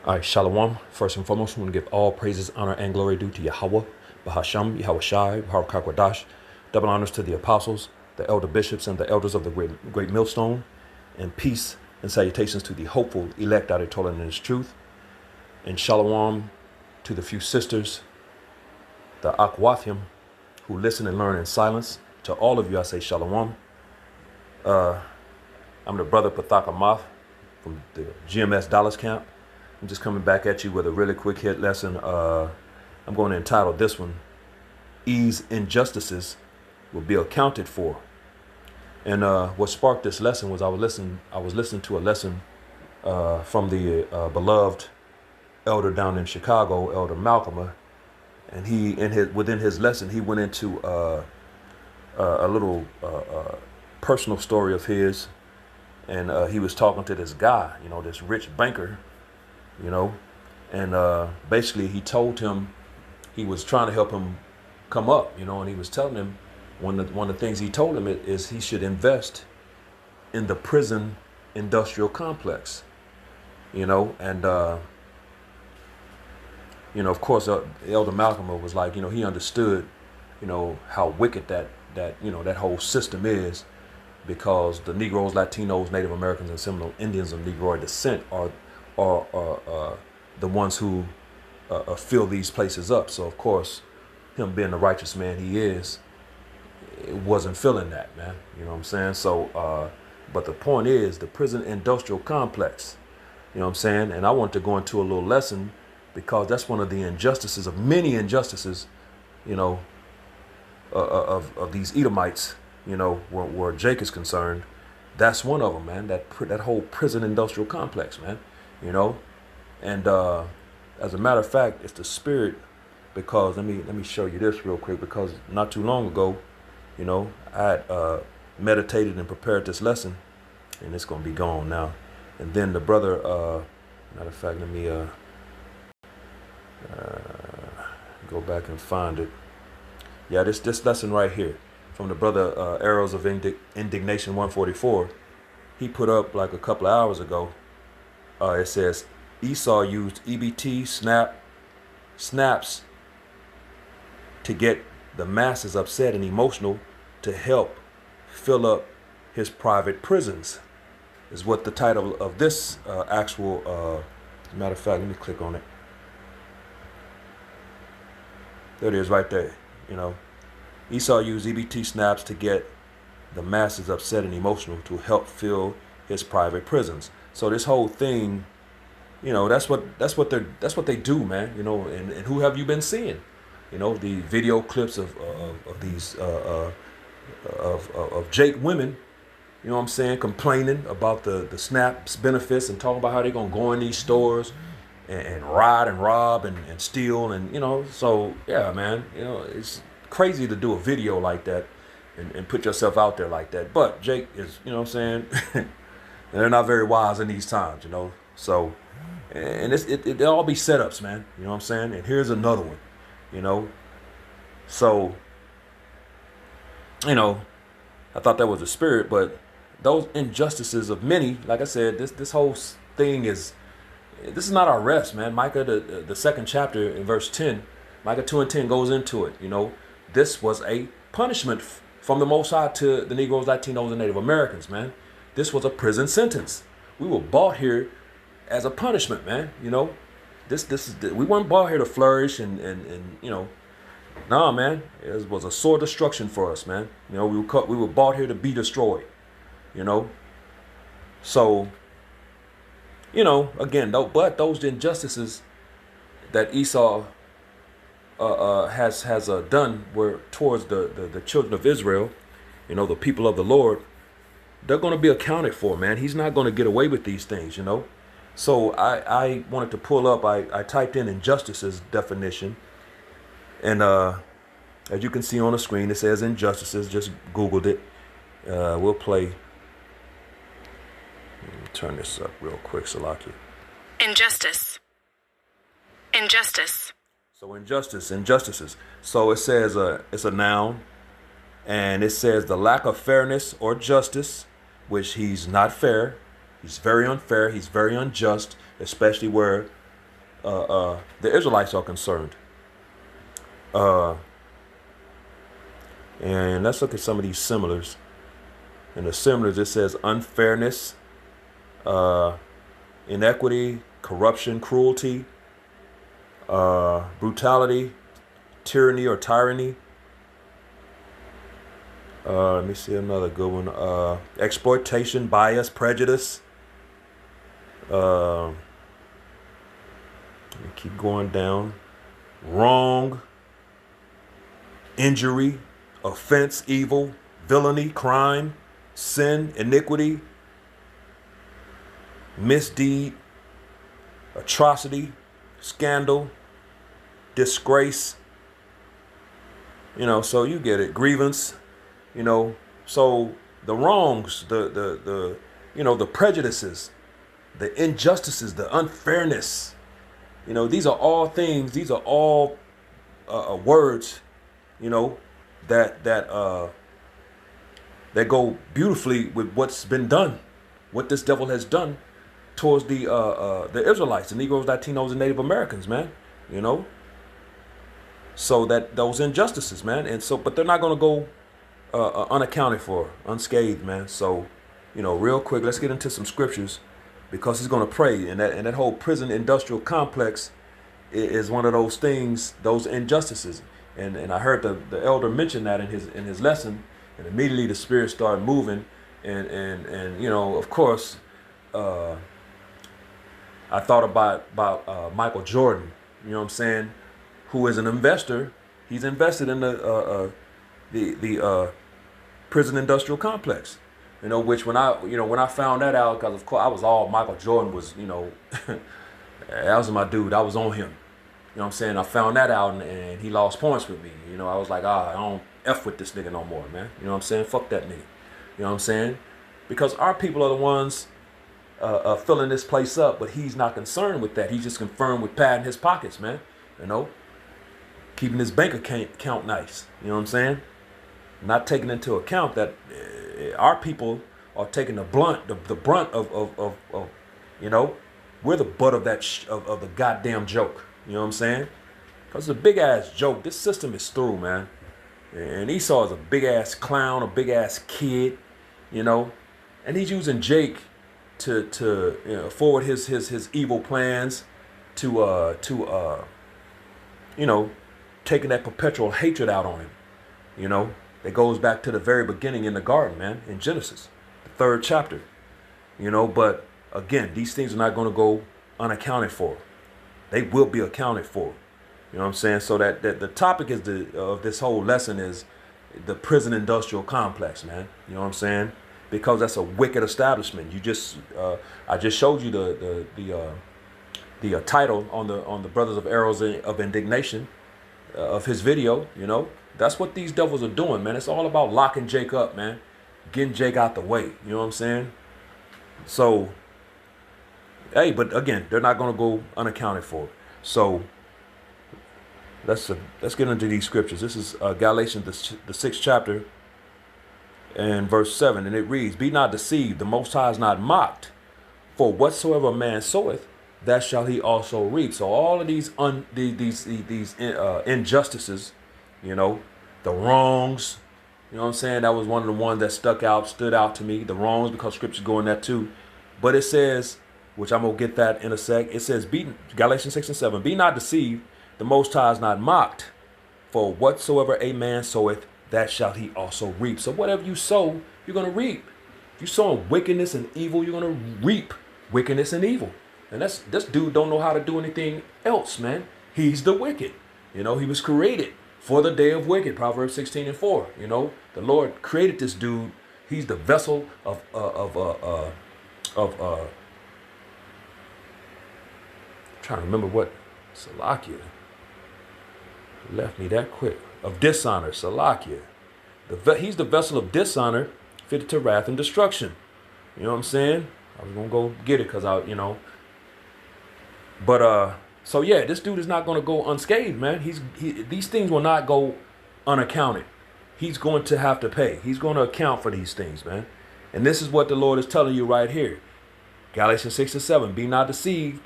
All right, Shalom. First and foremost, we want to give all praises, honor, and glory due to Yahweh, Bahasham, Yahweh Shai, Harakwakwadash. Double honors to the apostles, the elder bishops, and the elders of the great millstone. And peace and salutations to the hopeful elect out of toiling in his truth. And Shalom to the few sisters, the Akwathim, who listen and learn in silence. To all of you, I say Shalom. I'm the brother Pathaka Math from the GMS Dallas camp. I'm just coming back at you with a really quick hit lesson. I'm going to entitle this one, Ease Injustices Will Be Accounted For. And what sparked this lesson was I was listening to a lesson from the beloved elder down in Chicago, Elder Malcolm, and within his lesson he went into a little personal story of his, and he was talking to this guy, this rich banker, and basically he told him he was trying to help him come up, and he was telling him one of the things he told him is he should invest in the prison industrial complex, and of course, Elder Malcolm was like, he understood, how wicked that whole system is, because the Negroes, Latinos, Native Americans, and Seminole Indians of Negroid descent are the ones who fill these places up. So of course, him being the righteous man he is, it wasn't feeling that, man. You know what I'm saying? So, but the point is the prison industrial complex. You know what I'm saying? And I want to go into a little lesson because that's one of the injustices of many injustices, of these Edomites, where Jake is concerned. That's one of them, man. That whole prison industrial complex, man. And as a matter of fact, it's the spirit. Because let me show you this real quick. Because not too long ago, I had meditated and prepared this lesson, and it's gonna be gone now. And then the brother, matter of fact, let me go back and find it. Yeah, this lesson right here from the brother Arrows of Indignation 144. He put up like a couple of hours ago. It says Esau used EBT snaps to get the masses upset and emotional to help fill up his private prisons, is what the title of this actual, as a matter of fact, let me click on it. There it is right there. Esau used EBT snaps to get the masses upset and emotional to help fill his private prisons. So this whole thing, that's what they do, man. And who have you been seeing? The video clips of these of Jake women, what I'm saying, complaining about the SNAP's benefits and talking about how they're gonna go in these stores and ride and rob and steal, and so yeah, man, it's crazy to do a video like that and put yourself out there like that. But Jake is, what I'm saying, they're not very wise in these times, so, and it all be setups, man, what I'm saying. And here's another one. So, I thought that was the spirit, but those injustices of many, like I said, this whole thing this is not our rest, man. Micah, the second chapter in verse 10, Micah 2:10 goes into it. This was a punishment from the Most High to the Negroes, Latinos, and Native Americans, man. This was a prison sentence. We were brought here as a punishment, man. We weren't brought here to flourish and nah, man. It was a sore destruction for us, man. We were brought here to be destroyed. So, again, but those injustices that Esau has done were towards the children of Israel, the people of the Lord. They're going to be accounted for, man. He's not going to get away with these things, So I wanted to pull up, I typed in injustices definition, and as you can see on the screen, it says injustices. Just Googled it. We'll play. Let me turn this up real quick, Salaki. Injustice. So injustices. So it says it's a noun, and it says the lack of fairness or justice, which he's not fair. He's very unfair. He's very unjust, especially where the Israelites are concerned. And let's look at some of these similars. In the similars, it says unfairness, inequity, corruption, cruelty, brutality, tyranny or tyranny. Let me see another good one. Exploitation, bias, prejudice. Let me keep going down. Wrong, injury, offense, evil, villainy, crime, sin, iniquity, misdeed, atrocity, scandal, disgrace. So you get it. Grievance. So the wrongs, the prejudices, the injustices, the unfairness. These are all things. These are all words. That go beautifully with what's been done, what this devil has done towards the Israelites, the Negroes, Latinos, and Native Americans, man. So that those injustices, man, but they're not gonna go unaccounted for, unscathed, man. So, real quick, let's get into some scriptures, because he's gonna pray, and that whole prison industrial complex is one of those things, those injustices. And I heard the elder mention that in his lesson, and immediately the spirit started moving, and of course, I thought about Michael Jordan, what I'm saying, who is an investor. He's invested in the prison industrial complex, which when I found that out, because of course I was all Michael Jordan was, that was my dude. I was on him. You know what I'm saying? I found that out, and he lost points with me. I was like, I don't F with this nigga no more, man. You know what I'm saying? Fuck that nigga. You know what I'm saying? Because our people are the ones filling this place up, but he's not concerned with that. He's just concerned with padding his pockets, man. Keeping his bank account nice. You know what I'm saying? Not taking into account that our people are taking the brunt of we're the butt of that of the goddamn joke. You know what I'm saying? Because it's a big ass joke. This system is through, man. And Esau is a big ass clown, a big ass kid, and he's using Jake to forward his evil plans to taking that perpetual hatred out on him. That goes back to the very beginning in the garden, man, in Genesis, the 3rd chapter. But again, these things are not going to go unaccounted for. They will be accounted for. You know what I'm saying? So that the topic is of this whole lesson is the prison industrial complex, man. You know what I'm saying? Because that's a wicked establishment. I just showed you the title on the Brothers of Arrows of Indignation of his video. That's what these devils are doing, man. It's all about locking Jake up, man. Getting Jake out the way. You know what I'm saying? So, hey, but again, they're not going to go unaccounted for. So let's get into these scriptures. This is Galatians, the 6th chapter, and verse 7, and it reads, "Be not deceived; the Most High is not mocked. For whatsoever a man soweth, that shall he also reap." So all of these injustices, the wrongs, you know what I'm saying? That was one of the ones that stood out to me. The wrongs, because scriptures go in that too. But it says, which I'm gonna get that in a sec. It says, Galatians 6 and 7, "Be not deceived; the Most High is not mocked. For whatsoever a man soweth, that shall he also reap." So whatever you sow, you're gonna reap. If you sow wickedness and evil, you're gonna reap wickedness and evil. And this dude don't know how to do anything else, man. He's the wicked. He was created for the day of wicked. Proverbs 16 and 4. The Lord created this dude. He's the vessel of trying to remember what Salakia left me that quick. Of dishonor, Salakia. He's the vessel of dishonor, fitted to wrath and destruction. You know what I'm saying? I was gonna go get it because But so yeah, this dude is not gonna go unscathed, man. These things will not go unaccounted. He's going to have to pay. He's going to account for these things, man. And this is what the Lord is telling you right here. Galatians 6 and 7. "Be not deceived;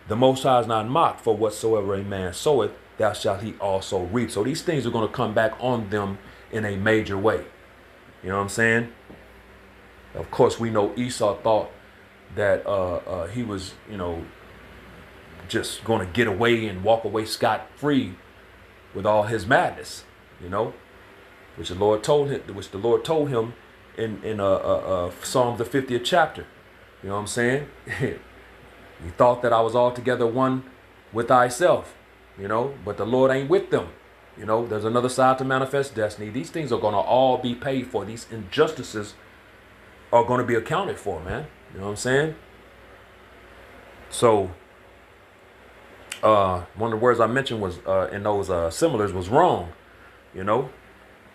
The Most High is not mocked, for whatsoever a man soweth, that shall he also reap. So these things are going to come back on them in a major way. You know what I'm saying? Of course, we know Esau thought that he was, just going to get away and walk away scot-free with all his madness, which the Lord told him in Psalms the 50th chapter. You know what I'm saying? You thought that I was altogether one with thyself, but the Lord ain't with them. There's another side to manifest destiny. These things are going to all be paid for. These injustices are going to be accounted for, man. You know what I'm saying? So, one of the words I mentioned was in those similars was wrong,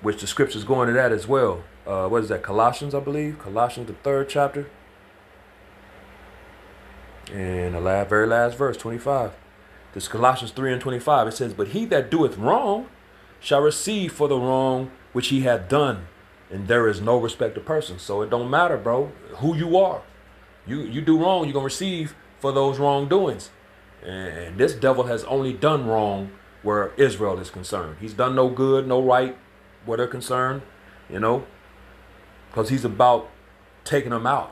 which the scriptures go into that as well. What is that? Colossians, I believe. Colossians, the 3rd chapter. And the very last verse, 25. This is Colossians 3 and 25. It says, but he that doeth wrong shall receive for the wrong which he hath done. And there is no respect of persons. So it don't matter, bro, who you are. You do wrong, you're going to receive for those wrongdoings. And this devil has only done wrong where Israel is concerned. He's done no good, no right where they're concerned, because he's about taking them out,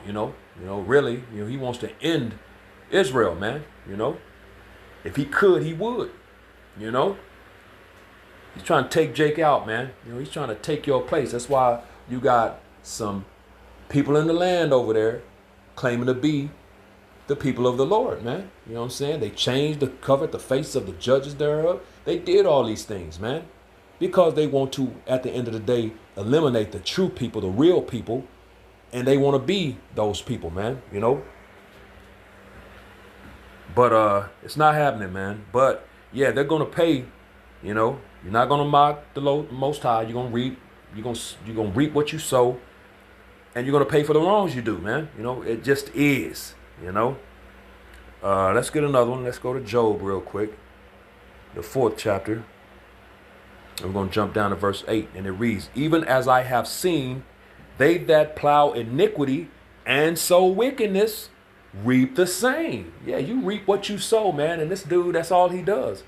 really, he wants to end Israel, man, if he could, he would, he's trying to take Jake out, man. He's trying to take your place. That's why you got some people in the land over there claiming to be the people of the Lord, man. You know what I'm saying? They changed covered the face of the judges thereof. They did all these things, man, because they want to, at the end of the day, eliminate the true people, the real people, and they want to be those people, man, But it's not happening, man. But yeah, they're gonna pay. You're not gonna mock the Most High. You're gonna reap. You're gonna reap what you sow, and you're gonna pay for the wrongs you do, man. It just is. Let's get another one. Let's go to Job real quick, the 4th chapter. We're gonna jump down to verse 8, and it reads: "Even as I have seen, they that plow iniquity and sow wickedness reap the same." Yeah, you reap what you sow, man. And this dude, that's all he does.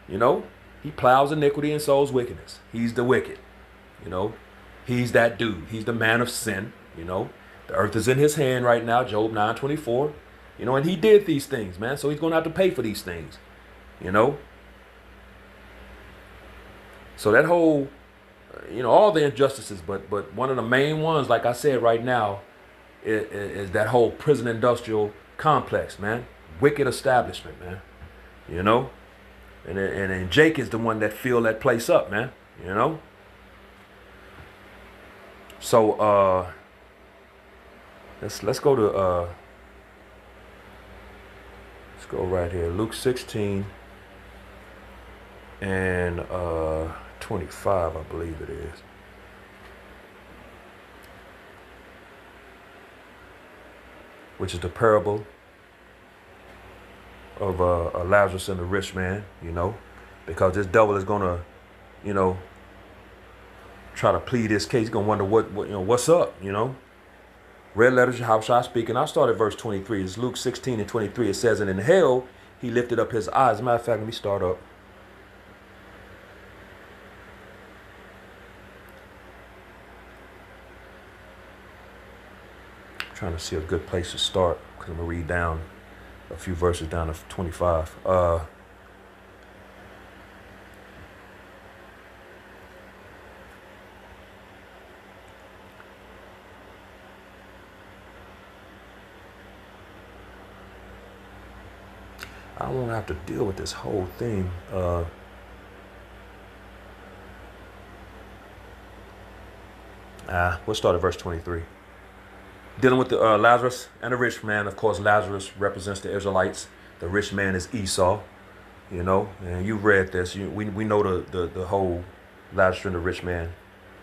He plows iniquity and sows wickedness. He's the wicked. He's that dude. He's the man of sin. The earth is in his hand right now, Job 9:24. And he did these things, man. So he's going to have to pay for these things. So that whole, all the injustices, but one of the main ones, like I said right now, is that whole prison industrial complex, man. Wicked establishment, man. And Jake is the one that filled that place up, man. So let's go to let's go right here. Luke 16 and 25, I believe it is. Which is the parable of Lazarus and the rich man, because this devil is going to, try to plead his case. He's going to wonder what's up, Red letters, how shall I speak? And I'll start at verse 23. It's Luke 16 and 23. It says, "And in hell he lifted up his eyes." As a matter of fact, let me start up. Trying to see a good place to start, because I'm going to read down a few verses down to 25. I don't want to have to deal with this whole thing. We'll start at verse 23. Dealing with the Lazarus and the rich man. Of course, Lazarus represents the Israelites. The rich man is Esau, and you read this. We know the whole Lazarus and the rich man,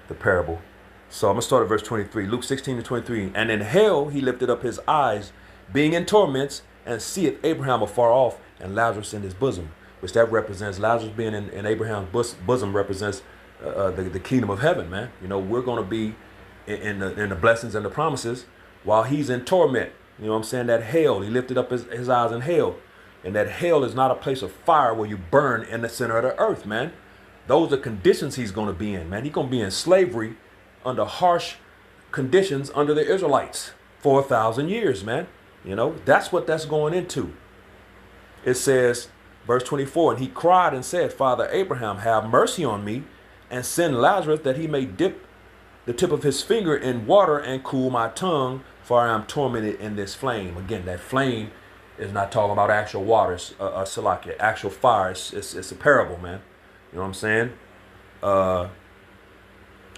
the parable. So I'm going to start at verse 23. Luke 16 to 23. "And in hell he lifted up his eyes, being in torments, and seeth Abraham afar off, and Lazarus in his bosom." Which that represents, Lazarus being in Abraham's bosom represents the kingdom of heaven, man. We're going to be in the blessings and the promises, while he's in torment. That hell, he lifted up his eyes in hell. And that hell is not a place of fire where you burn in the center of the earth, man. Those are conditions he's going to be in, man. He's going to be in slavery under harsh conditions under the Israelites for 1,000 years, man. You know, that's what that's going into. It says, verse 24, and he cried and said, Father Abraham, have mercy on me and send Lazarus that he may dip the tip of his finger in water and cool my tongue, for I am tormented in this flame. Again, that flame is not talking about actual water, Salakia, actual fire. It's a parable, man. You know what I'm saying?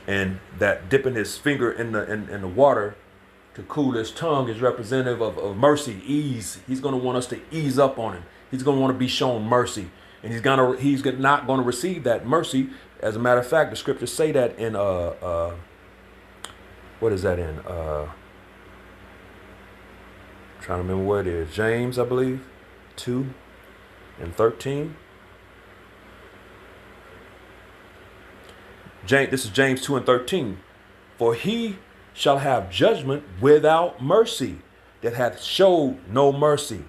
And that dipping his finger in the water to cool his tongue is representative of mercy, ease. He's going to want us to ease up on him. He's going to want to be shown mercy, and he's not going to receive that mercy. As a matter of fact, the scriptures say that in what is that in? Trying to remember where it is. James, I believe, 2:13. This is James 2:13. For he shall have judgment without mercy, that hath showed no mercy,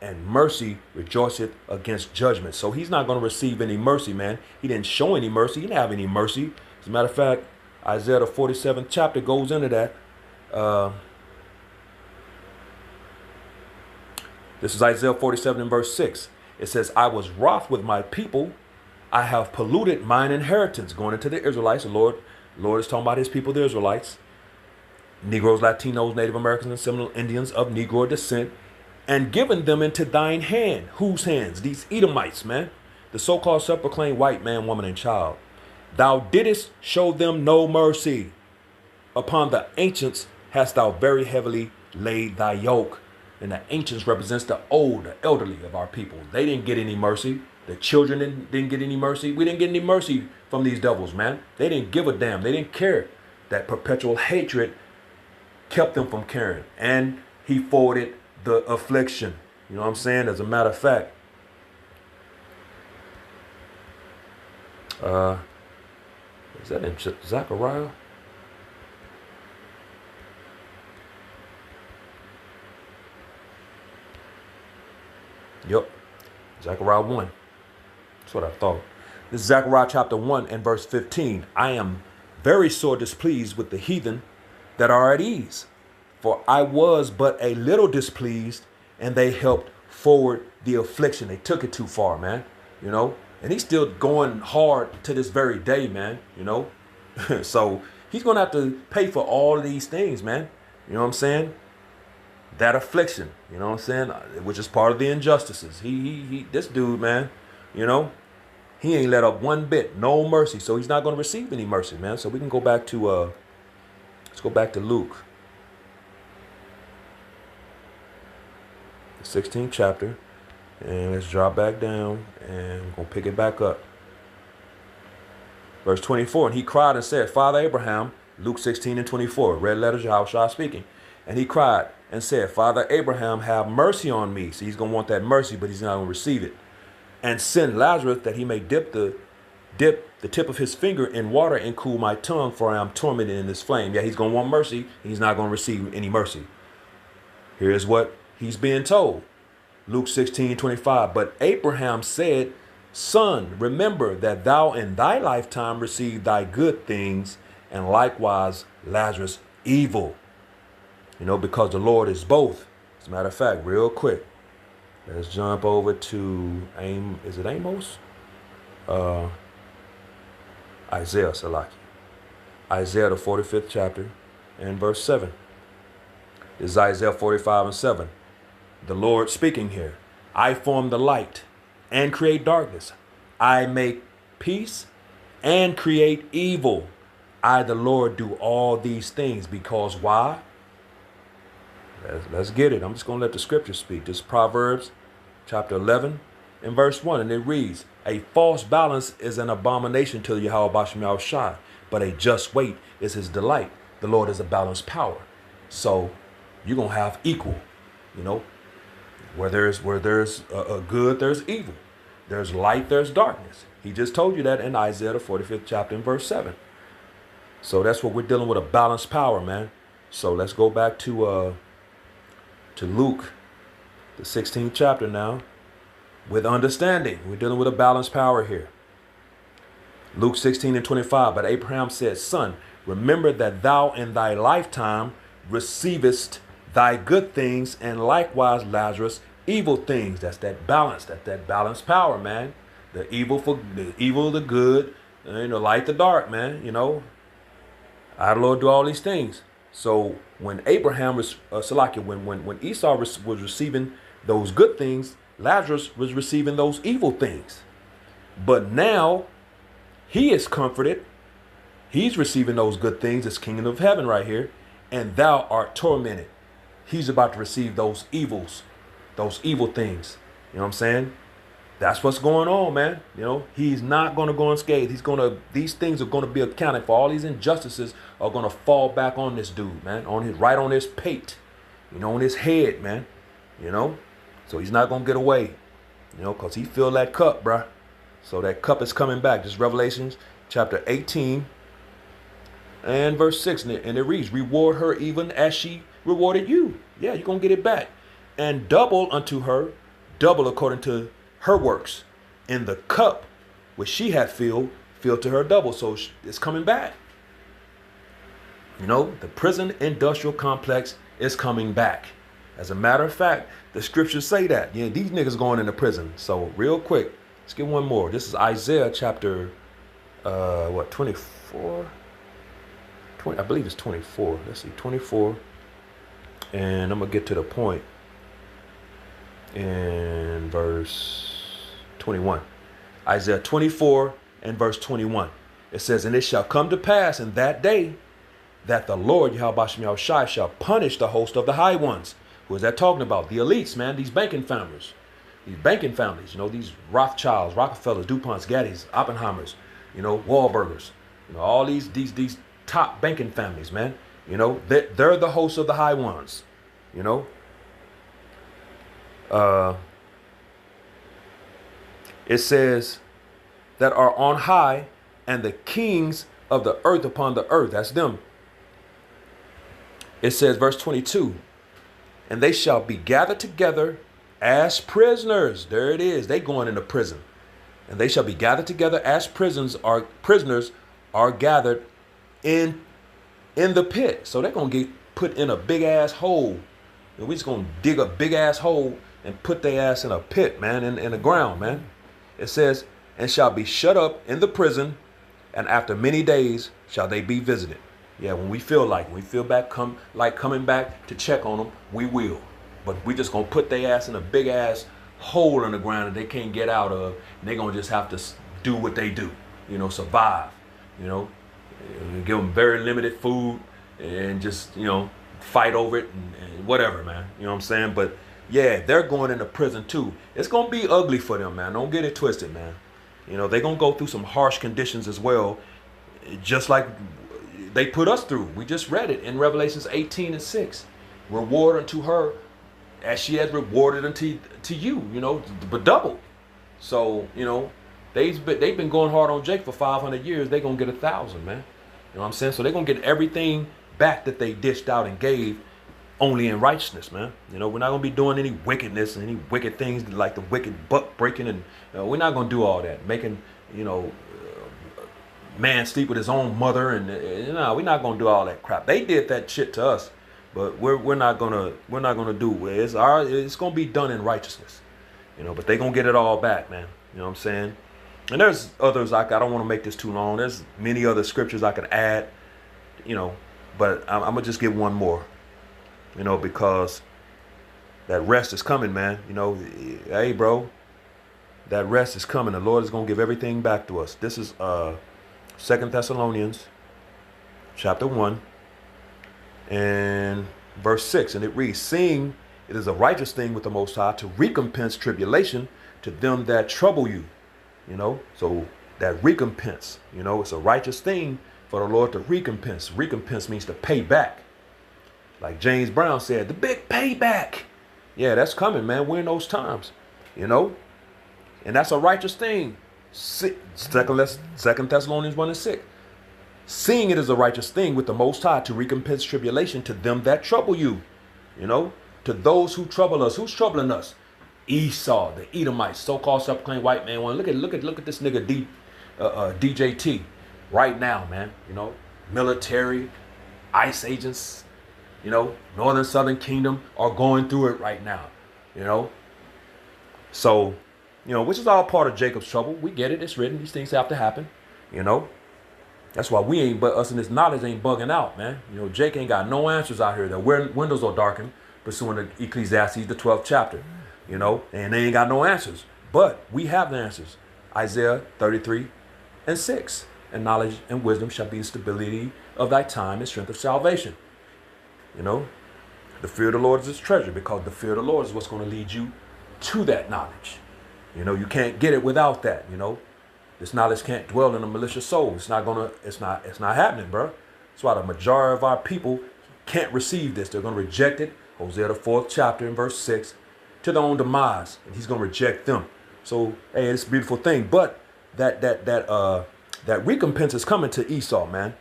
and mercy rejoiceth against judgment. So he's not going to receive any mercy, man. He didn't show any mercy. He didn't have any mercy. As a matter of fact, Isaiah the 47th chapter goes into that. This is Isaiah 47 and verse 6. It says, I was wroth with my people. I have polluted mine inheritance. Going into the Israelites. The Lord is talking about his people, the Israelites. Negroes, Latinos, Native Americans, and Seminole Indians of Negro descent. And given them into thine hand. Whose hands? These Edomites, man. The so-called self-proclaimed white man, woman, and child. Thou didst show them no mercy. Upon the ancients hast thou very heavily laid thy yoke. And the ancients represents the old, the elderly of our people. They didn't get any mercy. The children didn't get any mercy. We didn't get any mercy from these devils, man. They didn't give a damn. They didn't care. That perpetual hatred kept them from caring. And he forwarded the affliction. You know what I'm saying? As a matter of fact, is that in Zechariah? Yep. Zechariah 1. That's what I thought. This is Zechariah chapter 1 and verse 15. I am very sore displeased with the heathen that are at ease. For I was but a little displeased, and they helped forward the affliction. They took it too far, man. You know, and he's still going hard to this very day, man. You know, so he's going to have to pay for all of these things, man. You know what I'm saying? That affliction, you know what I'm saying? Which is part of the injustices. He this dude, man, you know, he ain't let up one bit, no mercy. So he's not going to receive any mercy, man. So we can go back to, let's go back to Luke, the 16th chapter, and let's drop back down, and we're going to pick it back up. Verse 24, and he cried and said, Father Abraham, Luke 16 and 24, red letters, Yahushua speaking. And he cried and said, Father Abraham, have mercy on me. So he's going to want that mercy, but he's not going to receive it. And send Lazarus that he may dip the tip of his finger in water and cool my tongue, for I am tormented in this flame. Yeah, he's going to want mercy. He's not going to receive any mercy. Here's what he's being told. Luke 16:25. But Abraham said, Son, remember that thou in thy lifetime received thy good things, and likewise Lazarus evil. You know, because the Lord is both. As a matter of fact, real quick, let's jump over to is it Amos? Isaiah, Salaki. Isaiah, the 45th chapter, and verse 7. This is Isaiah 45 and 7. The Lord speaking here. I form the light and create darkness. I make peace and create evil. I, the Lord, do all these things. Because why? Let's get it. I'm just going to let the scripture speak. This is Proverbs chapter 11 and verse 1. And it reads, a false balance is an abomination to Yahweh Bashem Yahushai, but a just weight is his delight. The Lord is a balanced power. So you're going to have equal, you know, where there's a good, there's evil. There's light, there's darkness. He just told you that in Isaiah, the 45th chapter and verse 7. So that's what we're dealing with, a balanced power, man. So let's go back to Luke, the 16th chapter now, with understanding. We're dealing with a balanced power here. Luke 16:25, but Abraham said, Son, remember that thou in thy lifetime receivest thy good things, and likewise Lazarus evil things. That's that balance. That's that balanced power, man. The evil for the evil, the good, light, the dark, man. Our Lord do all these things. So when Abraham was Salakia, when Esau was receiving those good things, Lazarus was receiving those evil things. But now he is comforted. He's receiving those good things, this kingdom of heaven right here, and thou art tormented. He's about to receive those evils, those evil things. You know what I'm saying? That's what's going on, man. He's not going to go unscathed. These things are going to be accounted for. All these injustices are going to fall back on this dude, man, right on his pate, on his head, man. So he's not going to get away, because he filled that cup, bruh. So that cup is coming back. This Revelations chapter 18 and verse 6. And it reads, reward her even as she rewarded you. Yeah, you're going to get it back. And double unto her, double according to her works. In the cup which she had filled to her double. So it's coming back. The prison industrial complex is coming back. As a matter of fact, the scriptures say that. Yeah, these niggas going into prison. So real quick, let's get one more. This is Isaiah chapter, 24? I believe it's 24. Let's see, 24. And I'm going to get to the point in verse 21. Isaiah 24 and verse 21. It says, and it shall come to pass in that day that the Lord Yahweh Shai shall punish the host of the high ones. Who is that talking about? The elites, man. These banking families. These Rothschilds, Rockefellers, DuPonts, Gaddys, Oppenheimers, Wahlburgers, all these top banking families, man. They're the hosts of the high ones, It says that are on high, and the kings of the earth upon the earth. That's them. It says, verse 22, and they shall be gathered together as prisoners. There it is. They going into prison. And they shall be gathered together as prisoners are gathered in the pit. So they're going to get put in a big ass hole. And we just going to dig a big ass hole and put their ass in a pit, man, in the ground, man. It says, and shall be shut up in the prison, and after many days shall they be visited. Yeah, when we feel coming back to check on them, we will. But we just going to put their ass in a big ass hole in the ground that they can't get out of. And they're going to just have to do what they do, survive, give them very limited food and just, fight over it and whatever, man. You know what I'm saying? But yeah, they're going into prison too. It's going to be ugly for them, man. Don't get it twisted, man. They're going to go through some harsh conditions as well, just like they put us through. We just read it in Revelations 18 and 6. Reward unto her as she has rewarded unto you, but double. So, they've been going hard on Jake for 500 years. They're going to get 1,000, man. You know what I'm saying? So they're going to get everything back that they dished out and gave only in righteousness, man. We're not going to be doing any wickedness and any wicked things like the wicked buck breaking. And we're not going to do all that. Making, man sleep with his own mother. And we're not going to do all that crap. They did that shit to us. But we're not gonna do it. It's gonna be done in righteousness, But they gonna get it all back, man. You know what I'm saying? And there's others I don't want to make this too long. There's many other scriptures I could add, But I'm gonna just give one more, because that rest is coming, man. Hey, bro, that rest is coming. The Lord is gonna give everything back to us. This is 2 Thessalonians, chapter 1. And verse 6, and it reads, seeing it is a righteous thing with the Most High to recompense tribulation to them that trouble you. So that recompense, it's a righteous thing for the Lord to recompense. Recompense means to pay back. Like James Brown said, the big payback. Yeah, that's coming, man. We're in those times, And that's a righteous thing. 2 Thessalonians 1 and 6. Seeing it is a righteous thing with the Most High to recompense tribulation to them that trouble you. To those who trouble us. Who's troubling us? Esau, the Edomites, so-called self-proclaimed white man. Look at this nigga DJT right now, man. You know, military, ICE agents, you know, Northern Southern Kingdom are going through it right now. You know, so, you know, which is all part of Jacob's trouble. We get it. It's written. These things have to happen. You know, that's why we ain't, but us in this knowledge ain't bugging out, man. You know, Jake ain't got no answers out here. Their windows are darkened, pursuing the Ecclesiastes, the 12th chapter. You know, and they ain't got no answers. But we have the answers. Isaiah 33:6. And knowledge and wisdom shall be the stability of thy time and strength of salvation. You know, the fear of the Lord is his treasure, because the fear of the Lord is what's going to lead you to that knowledge. You know, you can't get it without that. You know, this knowledge can't dwell in a malicious soul. It's not happening, bro. That's why the majority of our people can't receive this. They're going to reject it. Hosea the 4th chapter in verse 6, to their own demise, and he's going to reject them. So, hey, it's a beautiful thing. But that recompense is coming to Esau, man.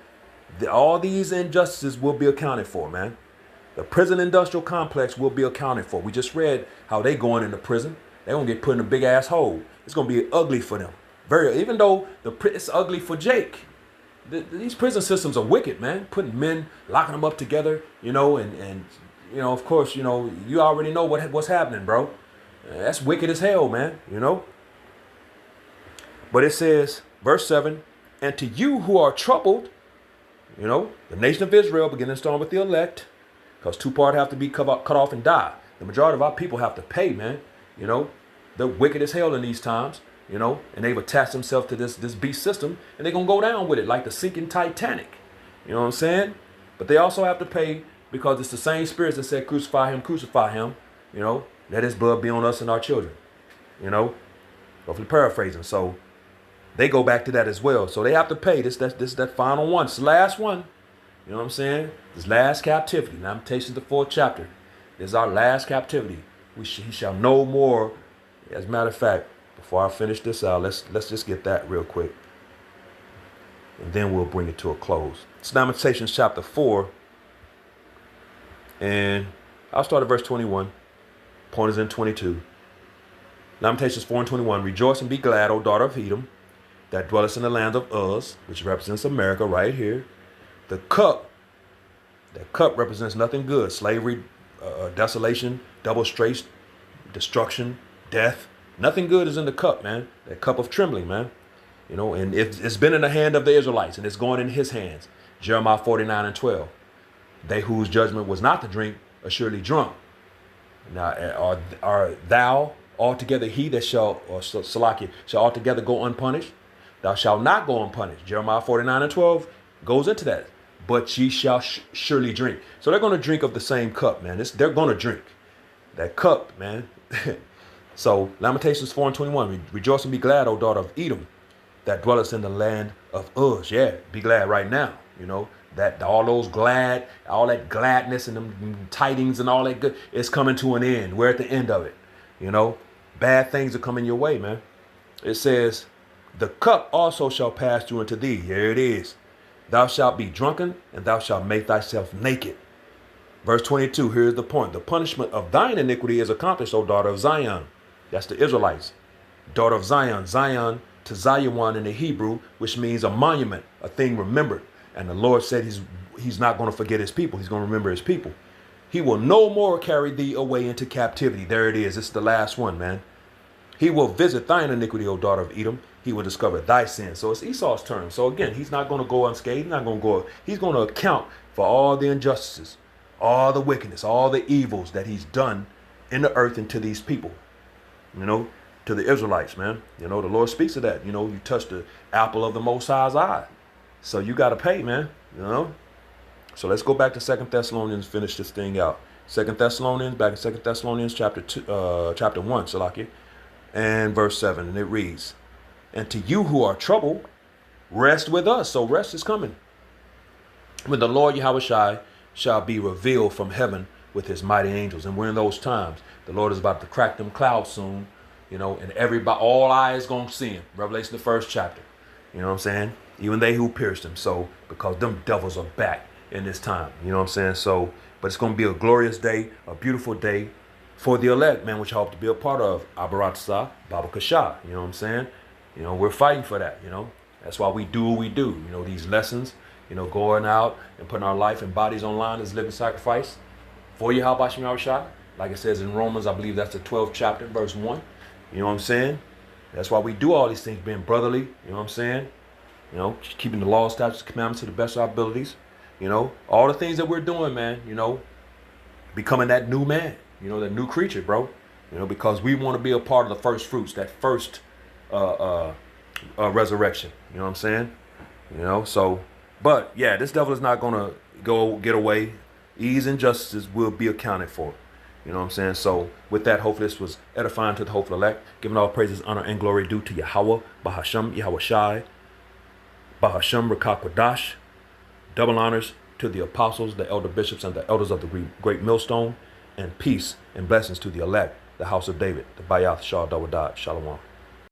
All these injustices will be accounted for, man. The prison industrial complex will be accounted for. We just read how they going into prison. They're going to get put in a big ass hole. It's going to be ugly for them. Even though it's ugly for Jake. These prison systems are wicked, man. Putting men, locking them up together, you know, and you know, of course, you know, you already know what's happening, bro. That's wicked as hell, man, you know. But it says, verse 7, and to you who are troubled, you know, the nation of Israel, beginning to start with the elect, because two parts have to be cut off and die. The majority of our people have to pay, man. You know, they're wicked as hell in these times, you know, and they've attached themselves to this beast system, and they're going to go down with it like the sinking Titanic. You know what I'm saying? But they also have to pay, because it's the same spirits that said, crucify him, you know, let his blood be on us and our children, you know, roughly paraphrasing. So they go back to that as well. So they have to pay that final one. It's the last one. You know what I'm saying? This last captivity. Lamentations, the 4th chapter. This is our last captivity. He shall no more. As a matter of fact, before I finish this out, let's just get that real quick. And then we'll bring it to a close. It's Lamentations chapter 4. And I'll start at verse 21. Point is in 22. Lamentations 4:21. Rejoice and be glad, O daughter of Edom, that dwellest in the land of Uz, which represents America right here. That cup represents nothing good. Slavery, desolation, double straits, destruction, death. Nothing good is in the cup, man. That cup of trembling, man. You know, and it's been in the hand of the Israelites, and it's going in his hands. Jeremiah 49:12. They whose judgment was not to drink are surely drunk. Now, are thou altogether he that shall altogether go unpunished? Thou shalt not go unpunished. Jeremiah 49:12 goes into that. But ye shall surely drink. So they're going to drink of the same cup, man. They're going to drink that cup, man. So Lamentations 4:21. Rejoice and be glad, O daughter of Edom, that dwellest in the land of Uz. Yeah, be glad right now. You know, that all that gladness and them tidings and all that good, it's coming to an end. We're at the end of it. You know, bad things are coming your way, man. It says, the cup also shall pass through unto thee. Here it is. Thou shalt be drunken, and thou shalt make thyself naked. Verse 22, here's the point. The punishment of thine iniquity is accomplished, O daughter of Zion. That's the Israelites. Daughter of Zion. Zion to Zion in the Hebrew, which means a monument, a thing remembered. And the Lord said he's not going to forget his people. He's going to remember his people. He will no more carry thee away into captivity. There it is. It's the last one, man. He will visit thine iniquity, O daughter of Edom. He will discover thy sin. So it's Esau's turn. So again, he's not going to go unscathed. He's going to account for all the injustices, all the wickedness, all the evils that he's done in the earth and to these people, you know, to the Israelites, man. You know, the Lord speaks of that. You know, you touch the apple of the Most High's eye. So you got to pay, man, you know. So let's go back to 2 Thessalonians, finish this thing out. 2 Thessalonians, back in 2 Thessalonians chapter 1, Salakia, and verse 7. And it reads, and to you who are troubled, rest with us. So rest is coming. When the Lord Yahushua shall be revealed from heaven with his mighty angels. And we're in those times. The Lord is about to crack them clouds soon, you know, and all eyes going to see him. Revelation, the 1st chapter. You know what I'm saying? Even they who pierced him. So, because them devils are back in this time. You know what I'm saying? So, but it's going to be a glorious day, a beautiful day. for the elect, man, which I hope to be a part of. Abaratsa, Baba Kasha. You know what I'm saying? You know, we're fighting for that, you know. That's why we do what we do. You know, these lessons, you know, going out and putting our life and bodies online as living sacrifice for Yahweh Hashem Yahushua. Like it says in Romans, I believe that's the 12th chapter, verse 1. You know what I'm saying? That's why we do all these things, being brotherly. You know what I'm saying? You know, keeping the law, statutes, commandments to the best of our abilities. You know, all the things that we're doing, man, you know, becoming that new man, you know, that new creature, bro. You know, because we want to be a part of the first fruits, that first resurrection. You know what I'm saying? You know, so, but yeah, this devil is not going to go get away. Ease and justice will be accounted for. You know what I'm saying? So with that, hopefully this was edifying to the hopeful elect, giving all praises, honor, and glory due to Yahweh, Bahasham, Yahweh Shai, Bahasham, Rakakwadash. Double honors to the apostles, the elder bishops, and the elders of the great millstone, and peace and blessings to the elect, the house of David, the Bayath Shah Dawadat. Shalom.